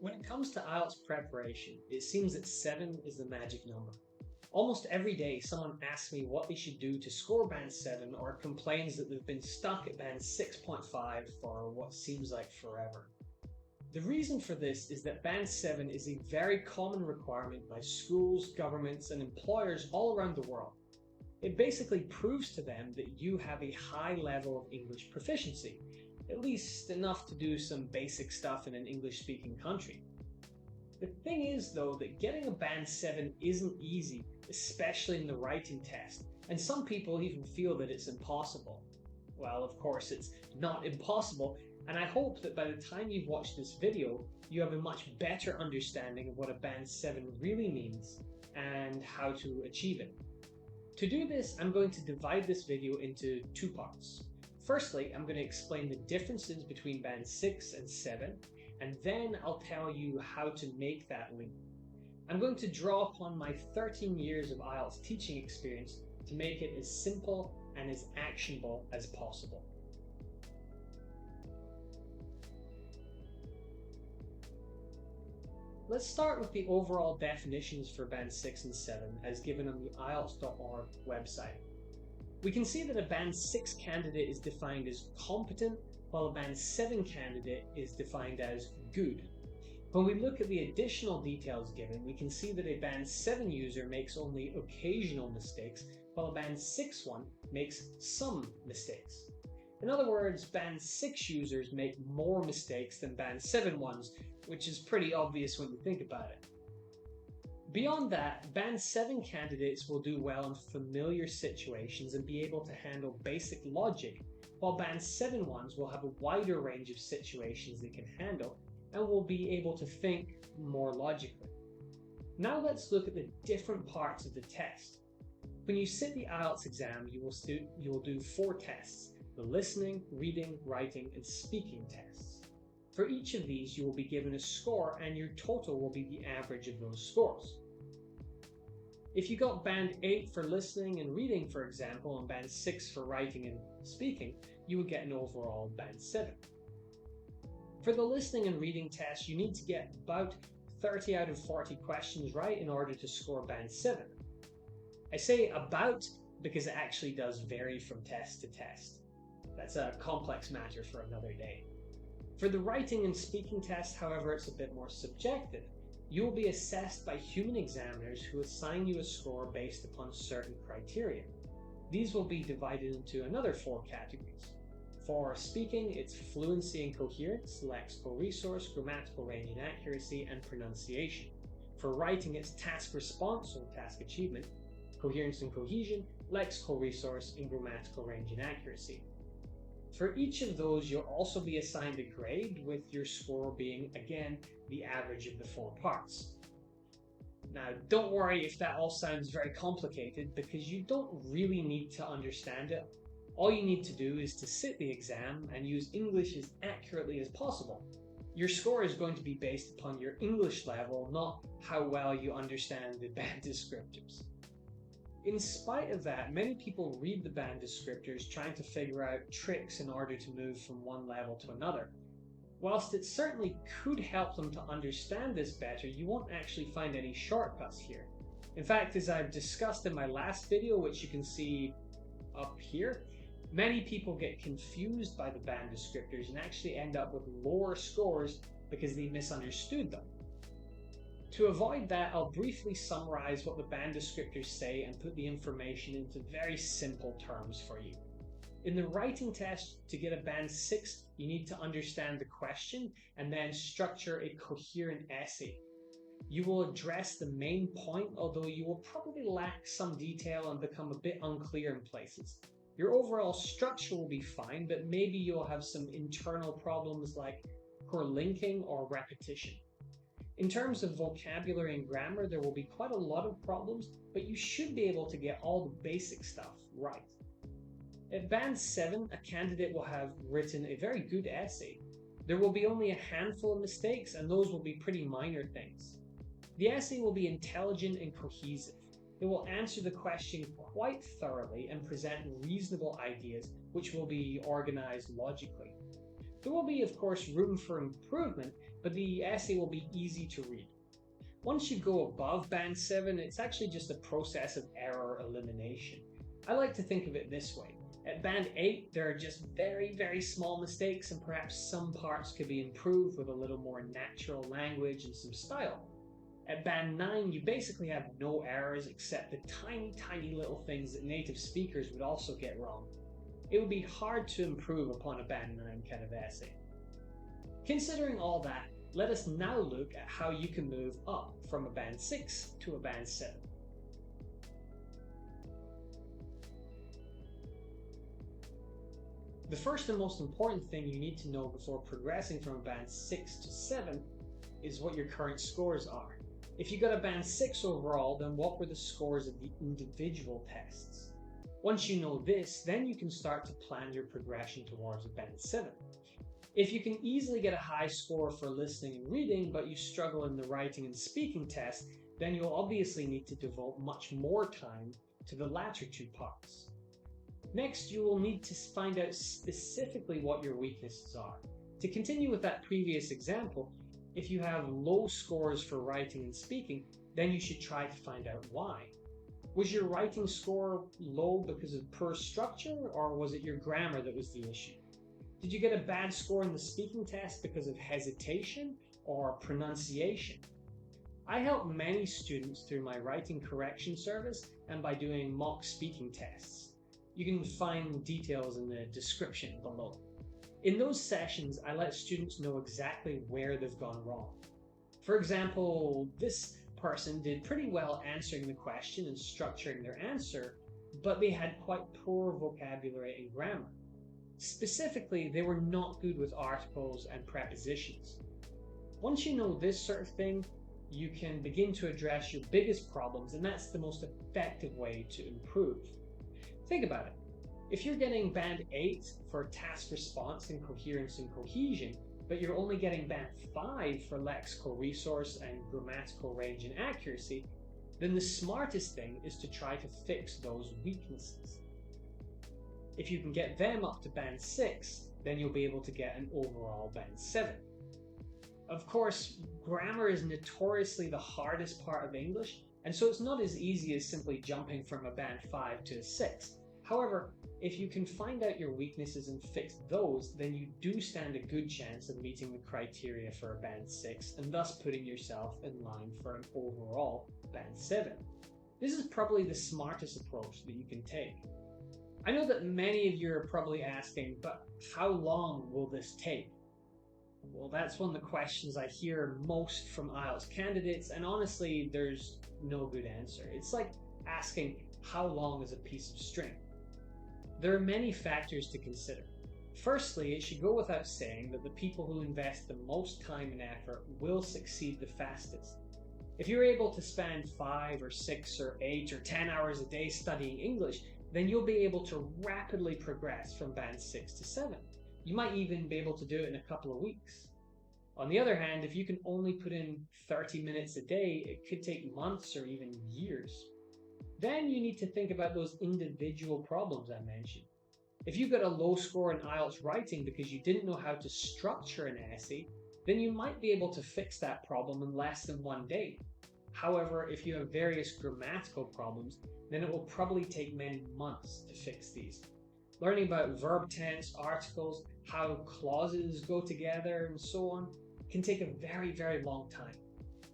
When it comes to IELTS preparation, it seems that 7 is the magic number. Almost every day, someone asks me what they should do to score Band 7 or complains that they've been stuck at Band 6.5 for what seems like forever. The reason for this is that Band 7 is a very common requirement by schools, governments, and employers all around the world. It basically proves to them that you have a high level of English proficiency, at least enough to do some basic stuff in an English-speaking country. The thing is, though, that getting a Band 7 isn't easy, especially in the writing test, and some people even feel that it's impossible. Well, of course, it's not impossible, and I hope that by the time you've watched this video, you have a much better understanding of what a Band 7 really means and how to achieve it. To do this, I'm going to divide this video into two parts. Firstly, I'm going to explain the differences between Band 6 and 7, and then I'll tell you how to make that leap. I'm going to draw upon my 13 years of IELTS teaching experience to make it as simple and as actionable as possible. Let's start with the overall definitions for Band 6 and 7 as given on the IELTS.org website. We can see that a Band 6 candidate is defined as competent, while a Band 7 candidate is defined as good. When we look at the additional details given, we can see that a Band 7 user makes only occasional mistakes, while a Band 6 one makes some mistakes. In other words, Band 6 users make more mistakes than Band 7 ones, which is pretty obvious when you think about it. Beyond that, Band 7 candidates will do well in familiar situations and be able to handle basic logic, while Band 7 ones will have a wider range of situations they can handle and will be able to think more logically. Now let's look at the different parts of the test. When you sit the IELTS exam, you will do 4 tests: the listening, reading, writing, and speaking tests. For each of these, you will be given a score, and your total will be the average of those scores. If you got Band 8 for listening and reading, for example, and Band 6 for writing and speaking, you would get an overall Band 7. For the listening and reading test, you need to get about 30 out of 40 questions right in order to score Band 7. I say about because it actually does vary from test to test. That's a complex matter for another day. For the writing and speaking test, however, it's a bit more subjective. You will be assessed by human examiners who assign you a score based upon certain criteria. These will be divided into another 4 categories. For speaking, it's fluency and coherence, lexical resource, grammatical range and accuracy, and pronunciation. For writing, it's task response or task achievement, coherence and cohesion, lexical resource, and grammatical range and accuracy. For each of those, you'll also be assigned a grade, with your score being, again, the average of the 4 parts. Now, don't worry if that all sounds very complicated, because you don't really need to understand it. All you need to do is to sit the exam and use English as accurately as possible. Your score is going to be based upon your English level, not how well you understand the band descriptors. In spite of that, many people read the band descriptors trying to figure out tricks in order to move from one level to another. Whilst it certainly could help them to understand this better, you won't actually find any shortcuts here. In fact, as I've discussed in my last video, which you can see up here, many people get confused by the band descriptors and actually end up with lower scores because they misunderstood them. To avoid that, I'll briefly summarize what the band descriptors say and put the information into very simple terms for you. In the writing test, to get a Band 6, you need to understand the question and then structure a coherent essay. You will address the main point, although you will probably lack some detail and become a bit unclear in places. Your overall structure will be fine, but maybe you'll have some internal problems like poor linking or repetition. In terms of vocabulary and grammar, there will be quite a lot of problems, but you should be able to get all the basic stuff right. At Band 7, a candidate will have written a very good essay. There will be only a handful of mistakes, and those will be pretty minor things. The essay will be intelligent and cohesive. It will answer the question quite thoroughly and present reasonable ideas, which will be organized logically. There will be, of course, room for improvement, but the essay will be easy to read. Once you go above Band 7, it's actually just a process of error elimination. I like to think of it this way. At Band 8, there are just very, very small mistakes, and perhaps some parts could be improved with a little more natural language and some style. At Band 9, you basically have no errors except the tiny, tiny little things that native speakers would also get wrong. It would be hard to improve upon a Band 9 kind of essay. Considering all that, let us now look at how you can move up from a Band 6 to a Band 7. The first and most important thing you need to know before progressing from a Band 6 to 7 is what your current scores are. If you got a Band 6 overall, then what were the scores of the individual tests? Once you know this, then you can start to plan your progression towards a Band 7. If you can easily get a high score for listening and reading, but you struggle in the writing and speaking test, then you'll obviously need to devote much more time to the latter two parts. Next, you will need to find out specifically what your weaknesses are. To continue with that previous example, if you have low scores for writing and speaking, then you should try to find out why. Was your writing score low because of poor structure, or was it your grammar that was the issue? Did you get a bad score in the speaking test because of hesitation or pronunciation? I help many students through my writing correction service and by doing mock speaking tests. You can find details in the description below. In those sessions, I let students know exactly where they've gone wrong. For example, this person did pretty well answering the question and structuring their answer, but they had quite poor vocabulary and grammar. Specifically, they were not good with articles and prepositions. Once you know this sort of thing, you can begin to address your biggest problems, and that's the most effective way to improve. Think about it. If you're getting Band 8 for task response and coherence and cohesion, but you're only getting Band 5 for lexical resource and grammatical range and accuracy, then the smartest thing is to try to fix those weaknesses. If you can get them up to Band 6, then you'll be able to get an overall Band 7. Of course, grammar is notoriously the hardest part of English, and so it's not as easy as simply jumping from a Band 5 to a 6. However, if you can find out your weaknesses and fix those, then you do stand a good chance of meeting the criteria for a Band 6 and thus putting yourself in line for an overall Band 7. This is probably the smartest approach that you can take. I know that many of you are probably asking, but how long will this take? Well, that's one of the questions I hear most from IELTS candidates, and honestly, there's no good answer. It's like asking, how long is a piece of string? There are many factors to consider. Firstly, it should go without saying that the people who invest the most time and effort will succeed the fastest. If you're able to spend 5 or 6 or 8 or 10 hours a day studying English, then you'll be able to rapidly progress from Band 6 to 7. You might even be able to do it in a couple of weeks. On the other hand, if you can only put in 30 minutes a day, it could take months or even years. Then you need to think about those individual problems I mentioned. If you got a low score in IELTS writing because you didn't know how to structure an essay, then you might be able to fix that problem in less than 1 day. However, if you have various grammatical problems, then it will probably take many months to fix these. Learning about verb tense, articles, how clauses go together, and so on can take a very, very long time.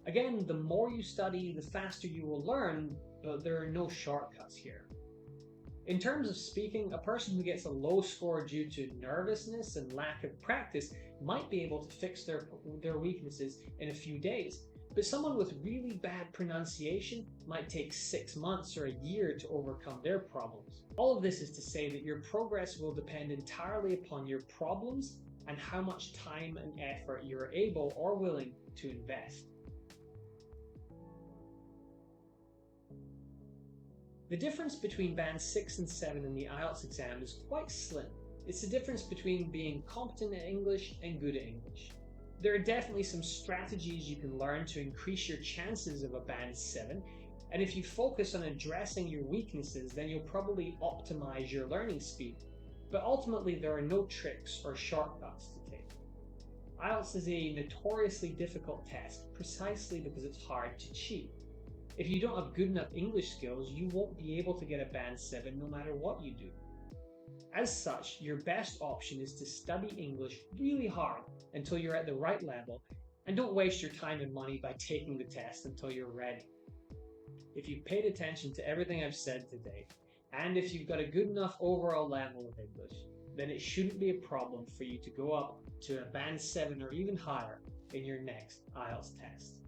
Again, the more you study, the faster you will learn, but there are no shortcuts here. In terms of speaking, a person who gets a low score due to nervousness and lack of practice might be able to fix their weaknesses in a few days, but someone with really bad pronunciation might take 6 months or a year to overcome their problems. All of this is to say that your progress will depend entirely upon your problems and how much time and effort you're able or willing to invest. The difference between Band 6 and 7 in the IELTS exam is quite slim. It's the difference between being competent at English and good at English. There are definitely some strategies you can learn to increase your chances of a Band 7, and if you focus on addressing your weaknesses, then you'll probably optimize your learning speed. But ultimately, there are no tricks or shortcuts to take. IELTS is a notoriously difficult test precisely because it's hard to cheat. If you don't have good enough English skills, you won't be able to get a band 7 no matter what you do. As such, your best option is to study English really hard until you're at the right level, and don't waste your time and money by taking the test until you're ready. If you've paid attention to everything I've said today, and if you've got a good enough overall level of English, then it shouldn't be a problem for you to go up to a band 7 or even higher in your next IELTS test.